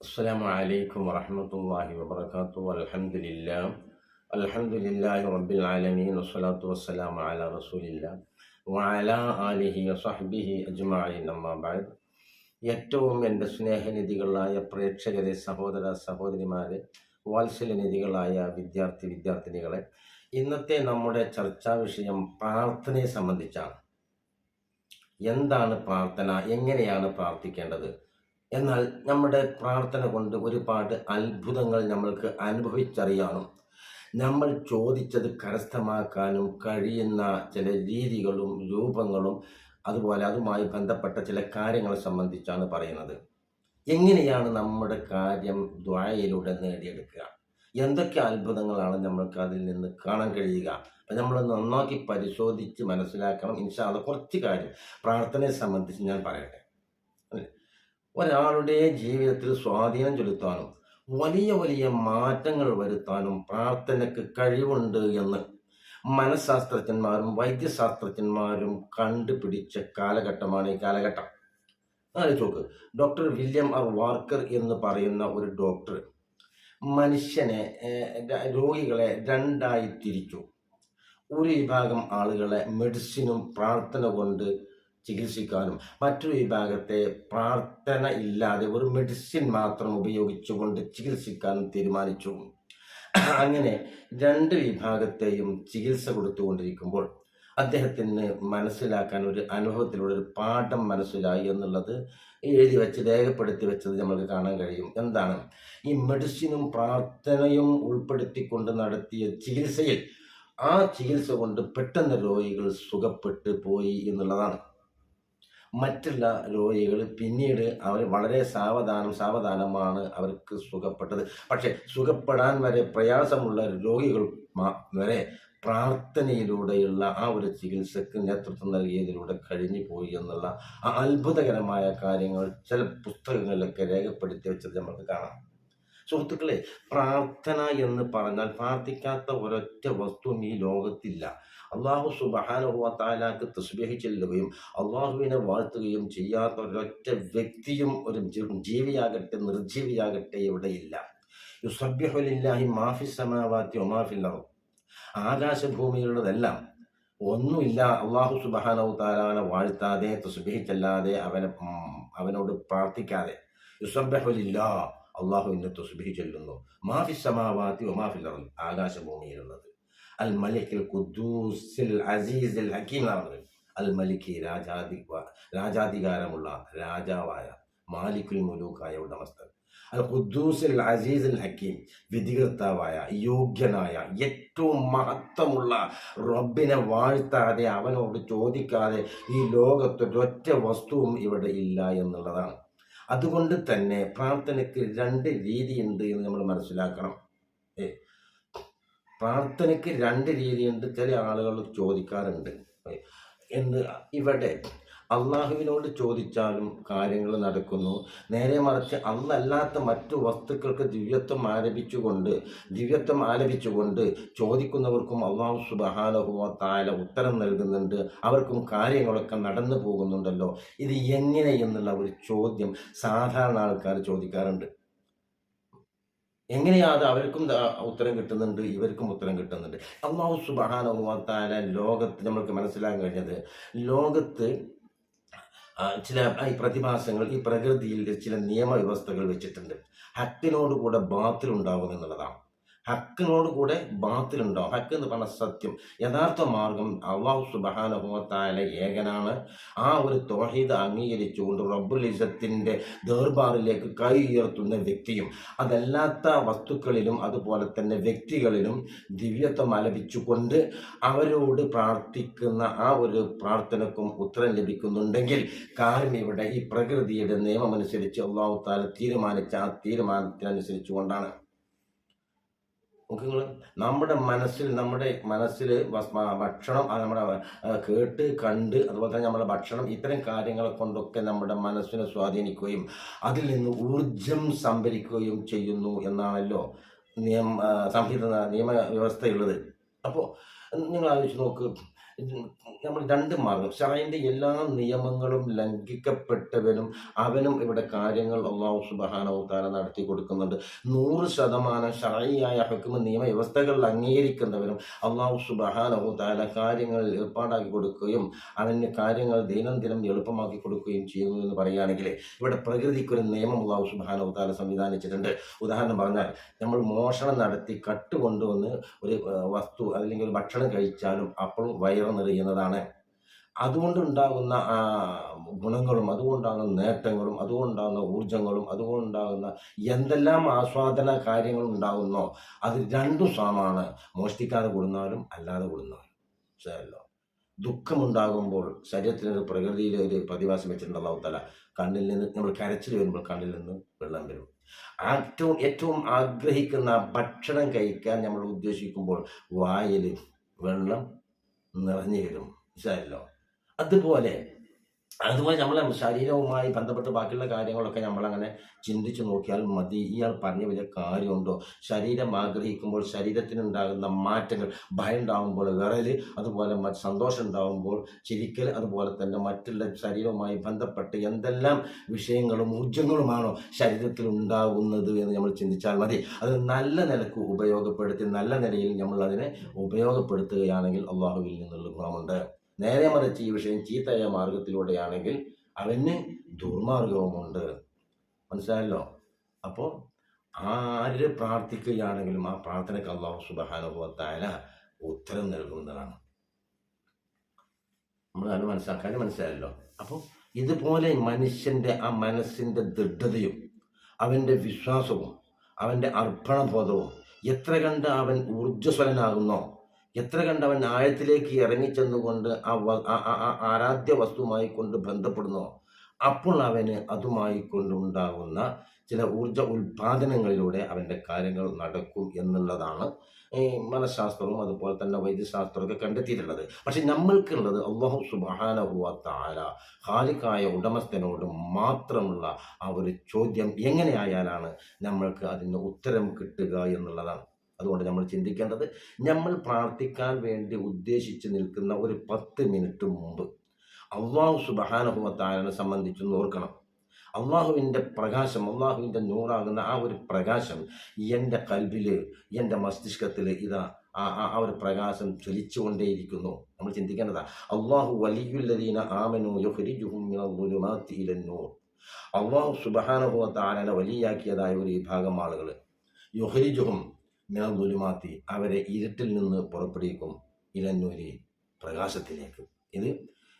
അസ്സലാമു അലൈക്കും വറഹ്മത്തുള്ളാഹി വബറകാതുഹു അൽഹംദുലില്ലാഹി റബ്ബിൽ ആലമീൻ വസ്സലാത്തു വസ്സലാമു അലാ റസൂലില്ലാഹ് വഅലാ ആലിഹി വസഹ്ബിഹി അജ്മഈൻ അമ്മാ ബഅദ്. ഏറ്റവും എൻ്റെ സ്നേഹനിധികളായ പ്രേക്ഷകരെ, സഹോദര സഹോദരിമാരെ, വാത്സല്യനിധികളായ വിദ്യാർത്ഥിനികളെ, ഇന്നത്തെ നമ്മുടെ ചർച്ചാ വിഷയം പ്രാർത്ഥനയെ സംബന്ധിച്ചാണ്. എന്താണ് പ്രാർത്ഥന? എങ്ങനെയാണ് പ്രാർത്ഥിക്കേണ്ടത്? എന്നാൽ നമ്മുടെ പ്രാർത്ഥന കൊണ്ട് ഒരുപാട് അത്ഭുതങ്ങൾ നമ്മൾക്ക് അനുഭവിച്ചറിയാനും നമ്മൾ ചോദിച്ചത് കരസ്ഥമാക്കാനും കഴിയുന്ന ചില രീതികളും രൂപങ്ങളും അതുപോലെ അതുമായി ബന്ധപ്പെട്ട ചില കാര്യങ്ങളെ സംബന്ധിച്ചാണ് പറയുന്നത്. എങ്ങനെയാണ് നമ്മുടെ കാര്യം ദ്വായയിലൂടെ നേടിയെടുക്കുക? എന്തൊക്കെ അത്ഭുതങ്ങളാണ് നമ്മൾക്ക് അതിൽ നിന്ന് കാണാൻ കഴിയുക? അപ്പം നമ്മൾ നന്നാക്കി പരിശോധിച്ച് മനസ്സിലാക്കണം. ഇൻഷാ അല്ലാഹ് കുറച്ച് കാര്യം പ്രാർത്ഥനയെ സംബന്ധിച്ച് ഞാൻ പറയട്ടെ. ഒരാളുടെ ജീവിതത്തിൽ സ്വാധീനം ചെലുത്താനും വലിയ വലിയ മാറ്റങ്ങൾ വരുത്താനും പ്രാർത്ഥനയ്ക്ക് കഴിവുണ്ട് എന്ന് മനഃശാസ്ത്രജ്ഞന്മാരും വൈദ്യശാസ്ത്രജ്ഞന്മാരും കണ്ടുപിടിച്ച കാലഘട്ടമാണ് ഈ കാലഘട്ടം. നോക്ക്, ഡോക്ടർ വില്യം ആർ വാർക്കർ എന്ന് പറയുന്ന ഒരു ഡോക്ടർ മനുഷ്യനെ രോഗികളെ രണ്ടായി തിരിച്ചു. ഒരു വിഭാഗം ആളുകളെ മെഡിസിനും പ്രാർത്ഥന കൊണ്ട് ചികിത്സിക്കാനും മറ്റൊരു വിഭാഗത്തെ പ്രാർത്ഥന ഇല്ലാതെ ഒരു മെഡിസിൻ മാത്രം ഉപയോഗിച്ചുകൊണ്ട് ചികിത്സിക്കാനും തീരുമാനിച്ചു. അങ്ങനെ രണ്ട് വിഭാഗത്തെയും ചികിത്സ കൊടുത്തുകൊണ്ടിരിക്കുമ്പോൾ അദ്ദേഹത്തിന് മനസ്സിലാക്കാൻ ഒരു അനുഭവത്തിലൂടെ ഒരു പാഠം മനസ്സിലായി എന്നുള്ളത് എഴുതി വെച്ച് രേഖപ്പെടുത്തി വെച്ചത് നമുക്ക് കാണാൻ കഴിയും. എന്താണ്? ഈ മെഡിസിനും പ്രാർത്ഥനയും ഉൾപ്പെടുത്തിക്കൊണ്ട് നടത്തിയ ചികിത്സയിൽ ആ ചികിത്സ കൊണ്ട് പെട്ടെന്ന് രോഗികൾ സുഖപ്പെട്ടു പോയി എന്നുള്ളതാണ്. മറ്റുള്ള രോഗികൾ പിന്നീട് അവർ വളരെ സാവധാനമാണ് അവർക്ക് സുഖപ്പെട്ടത്. പക്ഷെ സുഖപ്പെടാൻ വരെ പ്രയാസമുള്ള രോഗികൾ വരെ പ്രാർത്ഥനയിലൂടെയുള്ള ആ ഒരു ചികിത്സക്ക് നേതൃത്വം നൽകിയതിലൂടെ കഴിഞ്ഞു പോയി എന്നുള്ള ആ അത്ഭുതകരമായ കാര്യങ്ങൾ ചില പുസ്തകങ്ങളിലൊക്കെ രേഖപ്പെടുത്തി വെച്ചത് നമുക്ക് കാണാം. സുഹൃത്തുക്കളെ, പ്രാർത്ഥന എന്ന് പറഞ്ഞാൽ പ്രാർത്ഥിക്കാത്ത ഒരൊറ്റ വസ്തുവും ഈ ലോകത്തില്ല. അള്ളാഹു സുബ്ഹാനഹു വ തആലക്ക് തസ്ബീഹ് ചെല്ലുകയും അള്ളാഹുവിനെ വാഴ്ത്തുകയും ചെയ്യാത്ത ഒരൊറ്റ വ്യക്തിയും, ഒരു ജീവിയാകട്ടെ നിർജീവിയാകട്ടെ, ഇവിടെയില്ല. യുസബ്ബിഹു ലില്ലാഹി മാ ഫിസ് സമാവാതി വ മാ ഫിൽ അർദ്. ആകാശഭൂമികളുടെതെല്ലാം ഒന്നുമില്ല അള്ളാഹു സുബ്ഹാനഹു വ തആലനെ വാഴ്ത്താതെ, തസ്ബീഹ് ചെല്ലാതെ, അവനോട് പ്രാർത്ഥിക്കാതെ. യുസബ്ബിഹു ലില്ലാഹ്, അള്ളാഹുവിൻ്റെ തസ്ബീഹ് ചൊല്ലുന്നു. മാ ഫിസ് സമാവാതി വ മാ ഫിൽ അർദ്, ആകാശഭൂമിയിലുള്ളത്. അൽ മലിക്കിൽ ഖുദ്ദൂസിൽ അസീസിൽ ഹക്കീം ആണ്. അൽ മലിക്ക്, രാജാധികാരമുള്ള രാജാവായ, മാലിക്കുൽ മുലൂക്കായ ഉടമസ്ഥൻ. അൽ ഖുദ്ദൂസിൽ അസീസിൽ ഹക്കീം, വിധികർത്താവായ, യോഗ്യനായ, ഏറ്റവും മഹത്വമുള്ള റബ്ബിനെ വാഴ്ത്താതെ, അവനോട് ചോദിക്കാതെ ഈ ലോകത്തൊരൊറ്റ വസ്തുവും ഇവിടെ ഇല്ല എന്നുള്ളതാണ്. അതുകൊണ്ട് തന്നെ പ്രാർത്ഥനയ്ക്ക് രണ്ട് രീതിയുണ്ട് എന്ന് നമ്മൾ മനസ്സിലാക്കണം. പ്രാർത്ഥനയ്ക്ക് രണ്ട് രീതിയുണ്ട്. ചില ആളുകൾ ചോദിക്കാറുണ്ട് എന്ന്. ഇവിടെ അള്ളാഹുവിനോട് ചോദിച്ചാലും കാര്യങ്ങൾ നടക്കുന്നു. നേരെ മറിച്ച് അല്ലാത്ത മറ്റു വസ്തുക്കൾക്ക് ദിവ്യത്വം ആലപിച്ചുകൊണ്ട് ചോദിക്കുന്നവർക്കും അള്ളാഹു സുബ്ഹാനഹു വ തആല ഉത്തരം നൽകുന്നുണ്ട്. അവർക്കും കാര്യങ്ങളൊക്കെ നടന്നു പോകുന്നുണ്ടല്ലോ. ഇത് എങ്ങനെ എന്നുള്ള ഒരു ചോദ്യം സാധാരണ ആൾക്കാർ ചോദിക്കാറുണ്ട്. എങ്ങനെയാണ് അവർക്കും ഉത്തരം കിട്ടുന്നുണ്ട്, ഇവർക്കും ഉത്തരം കിട്ടുന്നുണ്ട്. അല്ലാഹു സുബ്ഹാനഹു വ തആല ലോകത്ത് നമ്മൾക്ക് മനസ്സിലാക്കാൻ കഴിഞ്ഞത്, ലോകത്ത് ചില ഈ പ്രതിഭാസങ്ങൾ, ഈ പ്രകൃതിയിൽ ചില നിയമവ്യവസ്ഥകൾ വെച്ചിട്ടുണ്ട്. ഹക്കിനോടുകൂടെ ബാത്തിൽ ഉണ്ടാകും എന്നുള്ളതാണ്. ഹക്കിനോടുകൂടെ ബാത്തിലുണ്ടാവും. ഹക്ക് എന്ന് പറഞ്ഞ സത്യം, യഥാർത്ഥ മാർഗം. അല്ലാഹു സുബ്ഹാനഹു വ തആല ഏകനാണ്. ആ ഒരു തൗഹീദ് അംഗീകരിച്ചുകൊണ്ട് റബ്ബുൽ ഇസ്സത്തിന്റെ ദർബാറിലേക്ക് കൈ ഉയർത്തുന്ന വ്യക്തിയും, അതല്ലാത്ത വസ്തുക്കളിലും അതുപോലെ തന്നെ വ്യക്തികളിലും ദിവ്യത്വം ആലപിച്ചുകൊണ്ട് അവരോട് പ്രാർത്ഥിക്കുന്ന ആ ഒരു പ്രാർത്ഥനക്കും ഉത്തരം ലഭിക്കുന്നുണ്ടെങ്കിൽ കാര്യം ഇവിടെ ഈ പ്രകൃതിയുടെ നിയമമനുസരിച്ച് അല്ലാഹു തആല തീരുമാനിച്ച ആ തീരുമാനത്തിനനുസരിച്ച് കൊണ്ടാണ്. നിങ്ങൾ നമ്മുടെ മനസ്സിൽ ഭക്ഷണം, നമ്മുടെ കേട്ട് കണ്ട്, അതുപോലെ തന്നെ നമ്മുടെ ഭക്ഷണം, ഇത്തരം കാര്യങ്ങളെ കൊണ്ടൊക്കെ നമ്മുടെ മനസ്സിനെ സ്വാധീനിക്കുകയും അതിൽ നിന്ന് ഊർജം സംഭരിക്കുകയും ചെയ്യുന്നു എന്നാണല്ലോ നിയമവ്യവസ്ഥയുള്ളത്. അപ്പോൾ നിങ്ങൾ ആലോചിച്ച് നോക്ക്, നമ്മൾ രണ്ട് മാർഗം, ഷറഈന്റെ എല്ലാ നിയമങ്ങളും ലംഘിക്കപ്പെട്ടവനും അവനും ഇവിടെ കാര്യങ്ങൾ അല്ലാഹു സുബ്ഹാനഹു വ തആല നടത്തി കൊടുക്കുന്നുണ്ട്. 100% ഷറഈയായ ഹുക്മ നിയമവ്യവസ്ഥകൾ അംഗീകരിക്കുന്നവനും അല്ലാഹു സുബ്ഹാനഹു വ തആല കാര്യങ്ങൾ ഏർപ്പാടാക്കി കൊടുക്കുകയും അവന് കാര്യങ്ങൾ ദൈനംദിനം എളുപ്പമാക്കി കൊടുക്കുകയും ചെയ്യുന്നു എന്ന് പറയുകയാണെങ്കിൽ ഇവിടെ പ്രകൃതിക്കൊരു നിയമം അല്ലാഹു സുബ്ഹാനഹു വ തആല സംവിധാനിച്ചിട്ടുണ്ട്. ഉദാഹരണം പറഞ്ഞാൽ, നമ്മൾ മോഷണം നടത്തി കട്ട് കൊണ്ടുവന്ന് ഒരു വസ്തു അല്ലെങ്കിൽ ഒരു ഭക്ഷണം കഴിച്ചാലും അപ്പോഴും വയറ് നിറയുന്നതാണ്. അതുകൊണ്ടുണ്ടാകുന്ന ഗുണങ്ങളും അതുകൊണ്ടാകുന്ന നേട്ടങ്ങളും അതുകൊണ്ടാകുന്ന ഊർജങ്ങളും അതുകൊണ്ടുണ്ടാകുന്ന എന്തെല്ലാം ആസ്വാദന കാര്യങ്ങൾ ഉണ്ടാകുന്നോ അത് രണ്ടും സമമാണ്. മോഷ്ടിക്കാതെ കൊടുന്നാലും അല്ലാതെ കൊടുന്നാലും മനസ്സിലായല്ലോ. ദുഃഖമുണ്ടാകുമ്പോൾ ശരീരത്തിനൊരു പ്രകൃതിയിൽ ഒരു പ്രതിഭാസം വെച്ചിട്ടുണ്ട് അല്ലാഹു തആല. കണ്ണിൽ നിന്ന് നമ്മൾ കരച്ചിൽ വരുമ്പോൾ കണ്ണിൽ നിന്ന് വെള്ളം വരും. ഏറ്റവും ആഗ്രഹിക്കുന്ന ഭക്ഷണം കഴിക്കാൻ നമ്മൾ ഉദ്ദേശിക്കുമ്പോൾ വായിൽ വെള്ളം നിറഞ്ഞു വരും. മനസ്സിലായല്ലോ. അതുപോലെ നമ്മളെ ശരീരവുമായി ബന്ധപ്പെട്ട് ബാക്കിയുള്ള കാര്യങ്ങളൊക്കെ നമ്മളങ്ങനെ ചിന്തിച്ചു നോക്കിയാൽ മതി. ഇയാൾ പറഞ്ഞ വലിയ കാര്യമുണ്ടോ? ശരീരം ആഗ്രഹിക്കുമ്പോൾ ശരീരത്തിനുണ്ടാകുന്ന മാറ്റങ്ങൾ, ഭയം ഉണ്ടാകുമ്പോൾ വിറയൽ, അതുപോലെ സന്തോഷം ഉണ്ടാകുമ്പോൾ ചിരിക്കൽ, അതുപോലെ തന്നെ മറ്റുള്ള ശരീരവുമായി ബന്ധപ്പെട്ട് എന്തെല്ലാം വിഷയങ്ങളും ഊർജ്ജങ്ങളുമാണോ ശരീരത്തിൽ ഉണ്ടാകുന്നത് എന്ന് നമ്മൾ ചിന്തിച്ചാൽ മതി. അത് നല്ല നിലക്ക് ഉപയോഗപ്പെടുത്തി നല്ല നിലയിൽ നമ്മൾ അതിനെ ഉപയോഗപ്പെടുത്തുകയാണെങ്കിൽ അള്ളാഹുവിൽ നിന്നുള്ള ഗുണമുണ്ട്. നേരെ മറിച്ച് ഈ വിഷയം ചീത്തയായ മാർഗത്തിലൂടെയാണെങ്കിൽ അവന് ദുർമാർഗവുമുണ്ട്. മനസ്സിലായല്ലോ. അപ്പോൾ ആര് പ്രാർത്ഥിക്കുകയാണെങ്കിലും ആ പ്രാർത്ഥനയ്ക്ക് അല്ലാഹു സുബ്ഹാനഹു വ തആല ഉത്തരം നൽകുന്നതാണ്. നമ്മൾ അത് മനസ്സിലായല്ലോ. അപ്പോൾ ഇതുപോലെ മനുഷ്യൻ്റെ ആ മനസ്സിൻ്റെ ദൃഢതയും അവൻ്റെ വിശ്വാസവും അവൻ്റെ അർപ്പണബോധവും എത്ര കണ്ട് അവൻ ഊർജ്ജസ്വലനാകുന്നോ, എത്ര കണ്ടവൻ ആഴത്തിലേക്ക് ഇറങ്ങിച്ചെന്നുകൊണ്ട് ആ ആരാധ്യ വസ്തുവുമായി കൊണ്ട് ബന്ധപ്പെടുന്നോ, അപ്പോൾ അവന് അതുമായി കൊണ്ടുണ്ടാകുന്ന ചില ഊർജ ഉൽപാദനങ്ങളിലൂടെ അവൻ്റെ കാര്യങ്ങൾ നടക്കും എന്നുള്ളതാണ് മനഃശാസ്ത്രവും അതുപോലെ തന്നെ വൈദ്യശാസ്ത്രമൊക്കെ കണ്ടെത്തിയിട്ടുള്ളത്. പക്ഷെ നമ്മൾക്കുള്ളത് അല്ലാഹു സുബ്ഹാനഹു വ തആല ഖാലിഖായ ഉടമസ്ഥനോട് മാത്രമുള്ള ആ ഒരു ചോദ്യം എങ്ങനെയായാലാണ് നമ്മൾക്ക് അതിന് ഉത്തരം കിട്ടുക എന്നുള്ളതാണ്. അതുകൊണ്ട് നമ്മൾ ചിന്തിക്കേണ്ടത്, നമ്മൾ പ്രാർത്ഥിക്കാൻ വേണ്ടി ഉദ്ദേശിച്ച് നിൽക്കുന്ന ഒരു 10 മിനിറ്റ് മുമ്പ് അല്ലാഹു സുബ്ഹാനഹു വ തആലയെ സംബന്ധിച്ച് ഓർക്കണം. അള്ളാഹുവിൻ്റെ പ്രകാശം, അള്ളാഹുവിൻ്റെ നൂറാകുന്ന ആ ഒരു പ്രകാശം എൻ്റെ കൽബിൽ, എൻ്റെ മസ്തിഷ്കത്തിൽ ഇതാ ആ ഒരു പ്രകാശം ജ്വലിച്ചുകൊണ്ടേയിരിക്കുന്നു. നമ്മൾ ചിന്തിക്കേണ്ടതാ, അല്ലാഹു വലിയുല്ലദീന ആമനു യുഖ്രിജുഹും മിനൽ-ളുലുമാത്തി ഇലൻ-നൂർ. അല്ലാഹു സുബ്ഹാനഹു വ തആലയെ വലിയാക്കിയതായ ഒരു വിഭാഗം ആളുകൾ, യുഖ്രിജുഹും മിനൽ-ളുലുമാത്തി, അവരെ ഇരുട്ടിൽ നിന്ന് പുറപ്പെടുവിക്കും, ഇലൻ-നൂരി, പ്രകാശത്തിലേക്ക്. ഇത്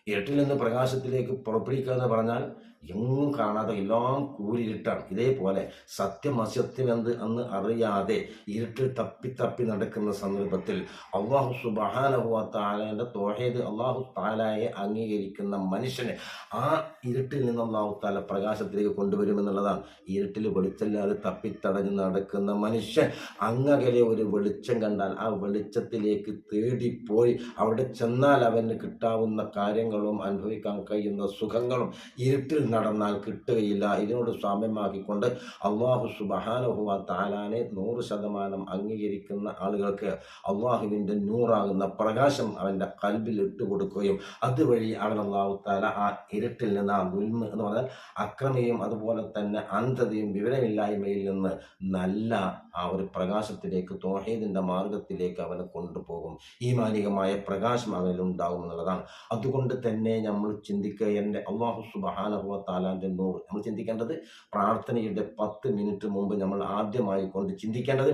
ഇരുട്ടിൽ നിന്ന് പ്രകാശത്തിലേക്ക് പുറപ്പെടുവിക്കുക എന്ന് പറഞ്ഞാൽ എങ്ങും കാണാതെ എല്ലാം കൂരിരുട്ടാണ്. ഇതേപോലെ സത്യം അസത്യം എന്ന് അറിയാതെ ഇരുട്ടിൽ തപ്പി നടക്കുന്ന സന്ദർഭത്തിൽ അല്ലാഹു സുബ്ഹാനഹു വ തആലയുടെ തൗഹീദ്, അല്ലാഹു തആലയെ അംഗീകരിക്കുന്ന മനുഷ്യനെ ആ ഇരുട്ടിൽ നിന്ന് അല്ലാഹു തആല പ്രകാശത്തിലേക്ക് കൊണ്ടുവരുമെന്നുള്ളതാണ്. ഇരുട്ടിൽ വെളിച്ചമില്ലാതെ തപ്പിത്തടഞ്ഞ് നടക്കുന്ന മനുഷ്യൻ അങ്ങകലെ ഒരു വെളിച്ചം കണ്ടാൽ ആ വെളിച്ചത്തിലേക്ക് തേടിപ്പോയി അവിടെ ചെന്നാൽ അവന് കിട്ടാവുന്ന കാര്യങ്ങളും അനുഭവിക്കാൻ കഴിയുന്ന സുഖങ്ങളും ഇരുട്ടിൽ നടന്നാൽ കിട്ടുകയില്ല. ഇതിനോട് സാമ്യമാക്കിക്കൊണ്ട് അല്ലാഹു സുബ്ഹാനഹു വ തആലയെ 100% അംഗീകരിക്കുന്ന ആളുകൾക്ക് അള്ളാഹുവിൻ്റെ നൂറാകുന്ന പ്രകാശം അവൻ്റെ കൽബിൽ ഇട്ടുകൊടുക്കുകയും അതുവഴി അവൻ അല്ലാഹു തആല ആ ഇരുട്ടിൽ നിന്ന്, ആ ദുൽമ് എന്ന് പറഞ്ഞാൽ അക്രമയും അതുപോലെ തന്നെ അന്ധതയും വിവരമില്ലായ്മയിൽ നിന്ന് നല്ല ആ ഒരു പ്രകാശത്തിലേക്ക്, തൗഹീദിൻ്റെ മാർഗത്തിലേക്ക് അവനെ കൊണ്ടുപോകും. ഈമാനികമായ പ്രകാശം അവനിലുണ്ടാകും എന്നുള്ളതാണ്. അതുകൊണ്ട് തന്നെ നമ്മൾ ചിന്തിക്കുക, എൻ്റെ അല്ലാഹു സുബ്ഹാനഹു വ തആലയുടെ നൂർ. നമ്മൾ ചിന്തിക്കേണ്ടത് പ്രാർത്ഥനയുടെ 10 മിനിറ്റ് മുമ്പ് നമ്മൾ ആദ്യമായി കൊണ്ട് ചിന്തിക്കേണ്ടത്,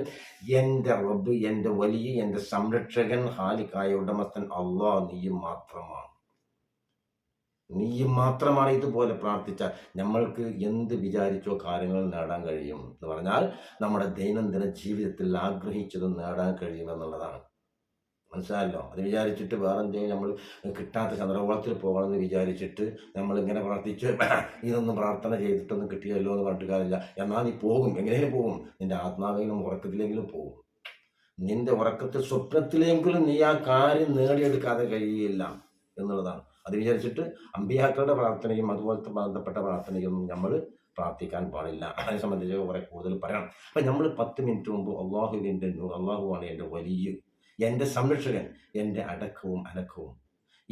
എൻ്റെ റബ്ബ്, എൻ്റെ വലിയ, എൻ്റെ സംരക്ഷകൻ, ഖാലിഖായ ഉടമസ്ഥൻ അല്ലാഹ് നീയും മാത്രമാണ്. നീയും മാത്രമാണ്. ഇതുപോലെ പ്രാർത്ഥിച്ചാൽ നമ്മൾക്ക് എന്ത് വിചാരിച്ചോ കാര്യങ്ങൾ നേടാൻ കഴിയും എന്ന് പറഞ്ഞാൽ നമ്മുടെ ദൈനംദിന ജീവിതത്തിൽ ആഗ്രഹിച്ചതും നേടാൻ കഴിയുമെന്നുള്ളതാണ്. മനസ്സിലായല്ലോ. അത് വിചാരിച്ചിട്ട് വേറെ എന്തെങ്കിലും നമ്മൾ കിട്ടാത്ത ചന്ദ്രകോളത്തിൽ പോകണമെന്ന് വിചാരിച്ചിട്ട് നമ്മളിങ്ങനെ പ്രാർത്ഥിച്ച് ഇതൊന്നും പ്രാർത്ഥന ചെയ്തിട്ടൊന്നും കിട്ടിയല്ലോ എന്ന് പറഞ്ഞിട്ട് കാര്യമില്ല. എന്നാൽ നീ പോകും, എങ്ങനെയും പോകും. നിൻ്റെ ആത്മാവെങ്കിലും ഉറക്കത്തിലെങ്കിലും പോകും. നിൻ്റെ ഉറക്കത്തിൽ സ്വപ്നത്തിലെങ്കിലും നീ ആ കാര്യം നേടിയെടുക്കാതെ കഴിയില്ല എന്നുള്ളതാണ്. അത് വിചാരിച്ചിട്ട് അമ്പിയാക്കളുടെ പ്രാർത്ഥനയും അതുപോലത്തെ ബന്ധപ്പെട്ട പ്രാർത്ഥനയൊന്നും നമ്മൾ പ്രാർത്ഥിക്കാൻ പാടില്ല. അതിനെ സംബന്ധിച്ച് കുറെ കൂടുതൽ പറയണം. അപ്പം നമ്മൾ 10 മിനിറ്റ് മുമ്പ് അള്ളാഹുവിൻ്റെ നൂർ, അള്ളാഹുവാണ് എൻ്റെ വലിയ, എൻ്റെ സംരക്ഷകൻ, എൻ്റെ അടക്കവും അനക്കവും,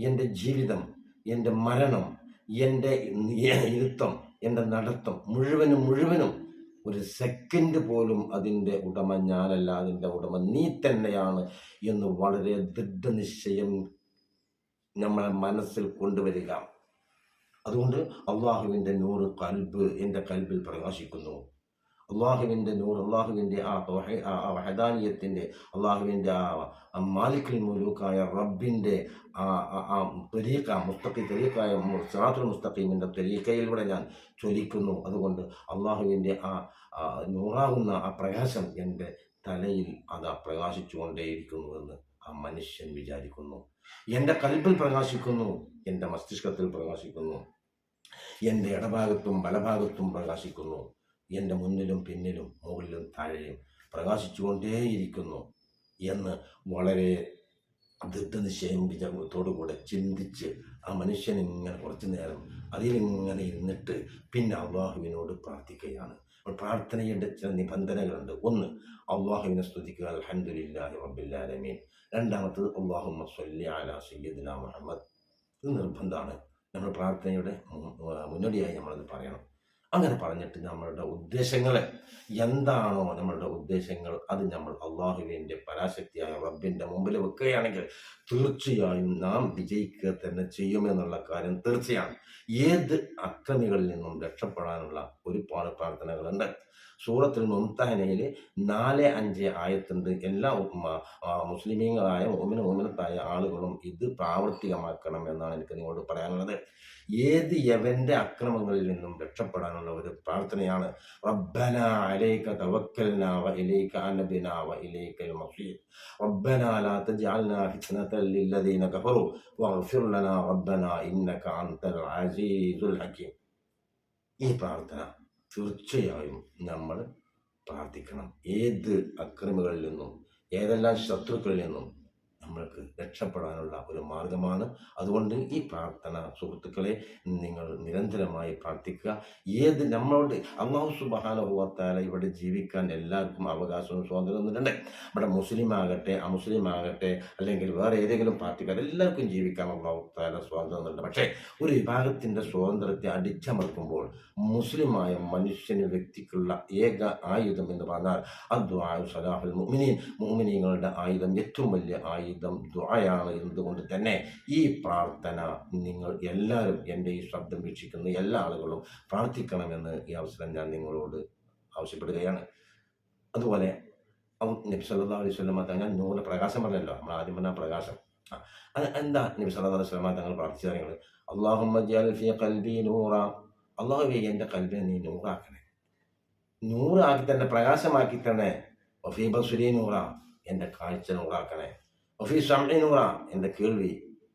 എൻ്റെ ജീവിതം, എൻ്റെ മരണം, എൻ്റെ ഇരുത്തം, എൻ്റെ നടത്തം മുഴുവനും ഒരു സെക്കൻഡ് പോലും അതിൻ്റെ ഉടമ ഞാനല്ല, അതിൻ്റെ ഉടമ നീ തന്നെയാണ് എന്ന് വളരെ ദൃഢനിശ്ചയം നമ്മളെ മനസ്സിൽ കൊണ്ടുവരിക. അതുകൊണ്ട് അള്ളാഹുവിൻ്റെ നൂറ് എൻ്റെ കൽബിൽ പ്രകാശിക്കുന്നു. അള്ളാഹുവിൻ്റെ നൂറ്, അള്ളാഹുവിൻ്റെ വഹദാനിയത്തിൻ്റെ, അള്ളാഹുവിൻ്റെ മാലിക്കുൽ മുലൂക്കായ റബ്ബിൻ്റെ തരീഖായ സിറാത്തുൽ മുസ്തഖീമിൻ്റെ തരീഖയിലൂടെ ഞാൻ ചൊലിക്കുന്നു. അതുകൊണ്ട് അള്ളാഹുവിൻ്റെ നൂറാകുന്ന പ്രകാശം എൻ്റെ തലയിൽ പ്രകാശിച്ചു കൊണ്ടേയിരിക്കുന്നുവെന്ന് ആ മനുഷ്യൻ വിചാരിക്കുന്നു. എൻ്റെ കൽബിൽ പ്രകാശിക്കുന്നു, എൻ്റെ മസ്തിഷ്കത്തിൽ പ്രകാശിക്കുന്നു, എൻ്റെ ഇടഭാഗത്തും വലഭാഗത്തും പ്രകാശിക്കുന്നു, എൻ്റെ മുന്നിലും പിന്നിലും മുകളിലും താഴെയും പ്രകാശിച്ചുകൊണ്ടേയിരിക്കുന്നു എന്ന് വളരെ ദൃഢനിശ്ചയത്തോടുകൂടെ ചിന്തിച്ച് ആ മനുഷ്യനിങ്ങനെ കുറച്ചു നേരം അതിലിങ്ങനെ ഇരുന്നിട്ട് പിന്നെ അള്ളാഹുവിനോട് പ്രാർത്ഥിക്കുകയാണ്. പ്രാർത്ഥനയുടെ ചില നിബന്ധനകളുണ്ട്. ഒന്ന്, അള്ളാഹുവിനെ സ്തുതിക്കുക, അൽഹംദുലില്ലാഹി റബ്ബിൽ ആലമീൻ. രണ്ടാമത്തത് അല്ലാഹുമ്മ സ്വല്ലി അലാ സയ്യിദിനാ മുഹമ്മദ്. ഇത് നിർബന്ധമാണ്. നമ്മൾ പ്രാർത്ഥനയുടെ മുന്നോടിയായി നമ്മളത് പറയണം. അങ്ങനെ പറഞ്ഞിട്ട് നമ്മളുടെ ഉദ്ദേശങ്ങൾ എന്താണോ, നമ്മളുടെ ഉദ്ദേശങ്ങൾ അത് നമ്മൾ അള്ളാഹുവിൻ്റെ പരാശക്തിയായ റബ്ബിൻ്റെ മുമ്പിൽ വെക്കുകയാണെങ്കിൽ തീർച്ചയായും നാം വിജയിക്കുക തന്നെ ചെയ്യുമെന്നുള്ള കാര്യം തീർച്ചയാണ്. ഏത് അക്രമികളിൽ നിന്നും രക്ഷപ്പെടാനുള്ള ഒരുപാട് പ്രാർത്ഥനകളുണ്ട്. സൂറത്തുൽ മുംതഹനയിൽ 4-5 ആയത്തുണ്ട്. എല്ലാ മുസ്ലിമീങ്ങളായ മോമിനത്തായ ആളുകളും ഇത് പ്രാവർത്തികമാക്കണം എന്നാണ് എനിക്ക് നിങ്ങളോട് പറയാനുള്ളത്. ഏത് യവൻ്റെ അക്രമങ്ങളിൽ നിന്നും രക്ഷപ്പെടാനുള്ള ഒരു പ്രാർത്ഥനയാണ് റബ്ബനാ അലൈക തവക്കൽനാ വ ഇലൈക അനബ്നാ വ ഇലൈകൽ മസീർ റബ്ബനാ ലാ തജ്അൽനാ ഫിത്നതൻ ലില്ലദീന കഫറു വഗ്ഫിർ ലനാ റബ്ബനാ ഇന്നക അൻതൽ അസീസുൽ ഹകീം. ഈ പ്രാർത്ഥന തീർച്ചയായും നമ്മൾ പ്രാർത്ഥിക്കണം. ഏത് അക്രമികളിൽ നിന്നും, ഏതെല്ലാം ശത്രുക്കളിൽ നിന്നും നമ്മൾക്ക് രക്ഷപ്പെടാനുള്ള ഒരു മാർഗമാണ്. അതുകൊണ്ട് ഈ പ്രാർത്ഥന സുഹൃത്തുക്കളെ നിങ്ങൾ നിരന്തരമായി പ്രാർത്ഥിക്കുക. നമ്മളോട് അല്ലാഹു സുബ്ഹാനഹു വ തആല ഇവിടെ ജീവിക്കാൻ എല്ലാവർക്കും അവകാശവും സ്വാതന്ത്ര്യം തന്നിട്ടുണ്ട്. ഇവിടെ മുസ്ലിം ആകട്ടെ അമുസ്ലിം ആകട്ടെ അല്ലെങ്കിൽ വേറെ ഏതെങ്കിലും പാർട്ടിക്കാർ എല്ലാവർക്കും ജീവിക്കാൻ അല്ലാഹു തആല സ്വാതന്ത്ര്യം തന്നിട്ടുണ്ട്. പക്ഷേ ഒരു വിഭാഗത്തിൻ്റെ സ്വാതന്ത്ര്യത്തെ അടിച്ചമർത്തുമ്പോൾ മുസ്ലിമായ മനുഷ്യന് വ്യക്തിക്കുള്ള ഏക ആയുധം എന്ന് പറഞ്ഞാൽ അദ്ദുആഉ സലാഹുൽ മുഅ്മിനീൻ, മുഅ്മിനീങ്ങളുടെ ആയുധം, ഏറ്റവും വലിയ ആയുധം ദുആയാണ്. എന്നതുകൊണ്ട് തന്നെ ഈ പ്രാർത്ഥന നിങ്ങൾ എല്ലാവരും, എൻ്റെ ഈ ശബ്ദം വീക്ഷിക്കുന്ന എല്ലാ ആളുകളും പ്രാർത്ഥിക്കണമെന്ന് ഈ അവസരം ഞാൻ നിങ്ങളോട് ആവശ്യപ്പെടുകയാണ്. അതുപോലെ നബി സല്ലല്ലാഹു അലൈഹി വസല്ലം തങ്ങൾ നൂറിന് പ്രകാശം പറഞ്ഞല്ലോ. നമ്മൾ ആദ്യം പറഞ്ഞ പ്രകാശം എന്താ നബി സല്ലല്ലാഹു അലൈഹി വസല്ലം തങ്ങൾ പ്രാർത്ഥിച്ച കാര്യങ്ങൾ? അല്ലാഹുമ്മ ജഅൽ ഫീ ഖൽബി നൂറ, അല്ലാഹുവേ എൻ്റെ കൽബിനെ നീ നൂറാക്കണേ, നൂറാക്കി തന്നെ, പ്രകാശമാക്കി തന്നെ. വഫീ ബസ്രി നൂറ, എൻ്റെ കാഴ്ച നൂറാക്കണേ. വഫീ സമഇ നൂറ, എൻ്റെ കേൾവി.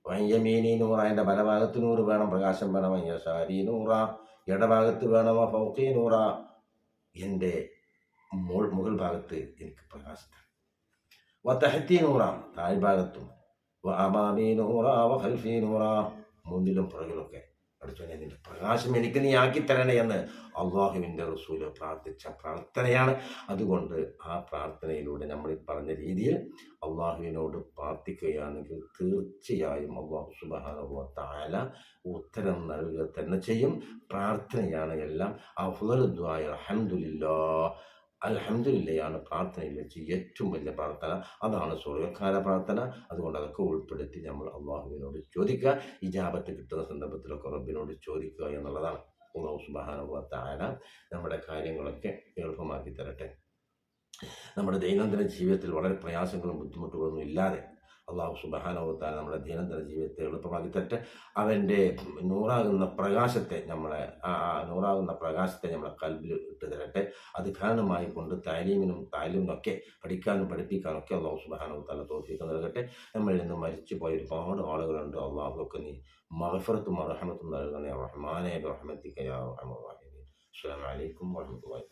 വൻ യമീനി നൂറ, എൻ്റെ വലഭാഗത്ത് നൂറ് വേണം, പ്രകാശം വേണം. വൻ യസാരി നൂറ, ഇടഭാഗത്ത് വേണം. ഫൗഖി നൂറ, എൻ്റെ മുകൾ ഭാഗത്ത് എനിക്ക് പ്രകാശം. വ തഹ്തി നൂറ, താഴ്ഭാഗത്തും. വ അമാമി നൂറ വ ഖൽഫി നൂറ, മുന്നിലും പുറകിലൊക്കെ പഠിച്ചോനെ നിന്റെ പ്രകാശം എനിക്ക് നീ ആക്കിത്തരണേ എന്ന് അള്ളാഹുവിൻ്റെ റസൂല് പ്രാർത്ഥിച്ച പ്രാർത്ഥനയാണ്. അതുകൊണ്ട് ആ പ്രാർത്ഥനയിലൂടെ നമ്മൾ ഈ പറഞ്ഞ രീതിയിൽ അള്ളാഹുവിനോട് പ്രാർത്ഥിക്കുകയാണെങ്കിൽ തീർച്ചയായും അള്ളാഹു സുബ്ഹാനഹു വ തആല ഉത്തരം നൽകുക തന്നെ ചെയ്യും. പ്രാർത്ഥനയാണ് എല്ലാം. അഫ്ളലു ദുആ അൽഹംദുലില്ലാഹ്, അൽഹംദുലില്ലയാണ് പ്രാർത്ഥനയിൽ വെച്ച് ഏറ്റവും വലിയ പ്രാർത്ഥന. അതാണ് സ്വർഗ്ഗകാല പ്രാർത്ഥന. അതുകൊണ്ട് അതൊക്കെ ഉൾപ്പെടുത്തി നമ്മൾ അള്ളാഹുവിനോട് ചോദിക്കുക. ഇജാബത്ത് കിട്ടുന്ന സന്ദർഭത്തിലൊക്കെ റബ്ബിനോട് ചോദിക്കുക എന്നുള്ളതാണ്. അല്ലാഹു സുബ്ഹാനഹു വ തആല നമ്മുടെ കാര്യങ്ങളൊക്കെ എളുപ്പമാക്കി തരട്ടെ. നമ്മുടെ ദൈനംദിന ജീവിതത്തിൽ വളരെ പ്രയാസങ്ങളും ബുദ്ധിമുട്ടുകളൊന്നും ഇല്ലാതെ അല്ലാഹു സുബ്ഹാനഹു വ തആല നമ്മുടെ ദൈനംദിന ജീവിതത്തെ എളുപ്പമാക്കി തരട്ടെ. അവൻ്റെ നൂറാകുന്ന പ്രകാശത്തെ നമ്മളെ കൽബിൽ ഇട്ട് തരട്ടെ. അത് കാരണമായി കൊണ്ട് താലീമിനൊക്കെ പഠിക്കാനും പഠിപ്പിക്കാനൊക്കെ അല്ലാഹു സുബ്ഹാനഹു വ തആല തൗഫീഖ് നൽകട്ടെ. നമ്മളിൽ നിന്ന് മരിച്ചു പോയ ഒരുപാട് ആളുകളുണ്ട്. അല്ലാഹുവൊക്കെ നീ മഗ്ഫിറത്തും റഹ്മത്തും നൽകണേ റഹ്മാനേ ബിറഹ്മതിക യാ അർഹമർ റഹീമീൻ. അസ്സലാമു അലൈക്കും വറഹ്മത്തുള്ളാഹി.